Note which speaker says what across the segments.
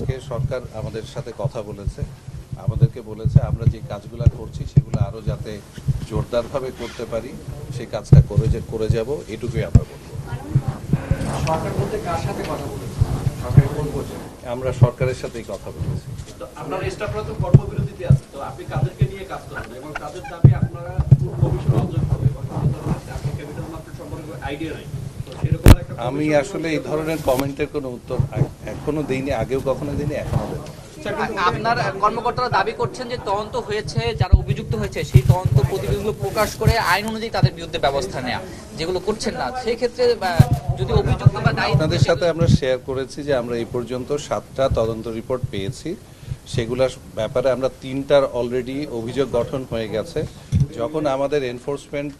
Speaker 1: আজকে সরকার আমাদের সাথে কথা বলেছে, আমাদেরকে বলেছে আমরা যে কাজগুলো করছি সেগুলো আরও যাতে জোরদারভাবে করতে পারি সেই কাজটা করে যাব, এটুকুই আমরা বলবো।
Speaker 2: সরকার বলতে কার সাথে কথা বলেছে? সরকারের কোন পর্যায়ে?
Speaker 1: আমরা সরকারের সাথেই কথা বলেছি।
Speaker 3: তো আপনার স্টাফরা তো কর্মবিরতিতে আছে, তো আপনি কাদেরকে নিয়ে কাজ করেন এবং কাদের দাবি আপনারা কমিশন অবজেক্ট হবে এবং আপনি ক্যাপিটাল মার্কেট সম্পর্কে আইডিয়া নাই, তো সেরকম একটা
Speaker 1: আমি আসলে এই ধরনের কমেন্টের কোনো উত্তর এখনো দিইনি, আগেও কখনো দিইনি, এখনো দেব না।
Speaker 4: আপনার কর্মকর্তারা দাবি করছেন যে তদন্ত হয়েছে, যারা অভিযুক্ত হয়েছে সেই তদন্ত প্রতিবেদনগুলো প্রকাশ করে আইন অনুযায়ী তাদের বিরুদ্ধে ব্যবস্থা নেওয়া, যেগুলো করছেন না সেই ক্ষেত্রে যদি অভিযুক্ত বা দায়ী
Speaker 1: আপনাদের সাথে আমরা শেয়ার করেছি যে আমরা এই পর্যন্ত 7টা তদন্ত রিপোর্ট পেয়েছি, সেগুলোর ব্যাপারে আমরা 3টার অলরেডি অভিযোগ গঠন হয়ে গেছে। যখন আমাদের এনফোর্সমেন্ট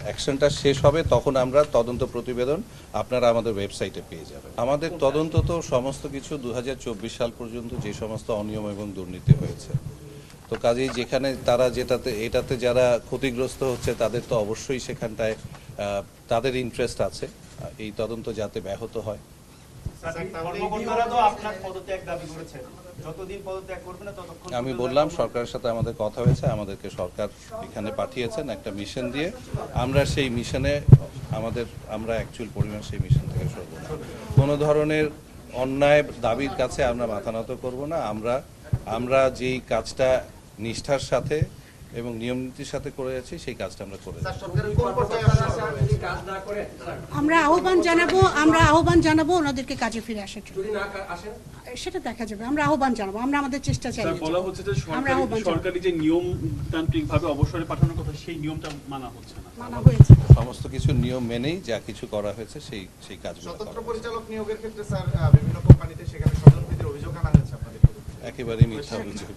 Speaker 1: অ্যাকশনটা শেষ হবে তখন আমরা তদন্ত প্রতিবেদন আপনারা আমাদের ওয়েবসাইটে পেয়ে যাবেন। আমাদের তদন্ত তো সমস্ত কিছু 2024 সাল পর্যন্ত যে সমস্ত অনিয়ম এবং দুর্নীতি হয়েছে, তো কাজেই যেখানে তারা এটাতে যারা ক্ষতিগ্রস্ত হচ্ছে তাদের তো অবশ্যই সেখানটায় তাদের ইন্টারেস্ট আছে এই তদন্ত যাতে ব্যাহত হয়।
Speaker 5: কর্মকর্তারা তো আপনার পদত্যাগ দাবি করেছেন, যতদিন পদত্যাগ করবে না ততক্ষণ।
Speaker 1: আমি বললাম সরকারের সাথে আমাদের কথা হয়েছে, আমাদেরকে সরকার এখানে পাঠিয়েছেন একটা মিশন দিয়ে, আমরা সেই মিশনে আমরা অ্যাকচুয়াল পরিমাণ সেই মিশন থেকে সরব না। কোনো ধরনের অন্যায় দাবির কাছে আমরা মাথা নত করব না। আমরা যেই কাজটা নিষ্ঠার সাথে এবং নিয়মনীতির সাথে করে যাচ্ছি সেই কাজটা আমরা করে যাচ্ছি।
Speaker 6: আমরা আহ্বান জানাবো ওনাদেরকে কাজে ফিরে আসার জন্য। সেটা দেখা যাবে, আমরা আহ্বান জানাবো, আমরা আমাদের চেষ্টা চালিয়ে
Speaker 7: বলা হচ্ছে যে সরকারি যে নিয়মতান্ত্রিক ভাবে অবসরে পাঠানোর কথা সেই নিয়মটা মানা হচ্ছে না।
Speaker 6: মানা হয়েছে
Speaker 1: সমস্ত কিছু নিয়ম মেনেই যা কিছু করা হয়েছে সেই কাজগুলো
Speaker 5: স্বতন্ত্র পরিচালক নিয়োগের ক্ষেত্রে স্যার বিভিন্ন কোম্পানিতে সেখানে স্বজনপ্রীতির অভিযোগ আনা হয়েছে আপনাদের।
Speaker 1: একেবারেই মিথ্যা অভিযোগ।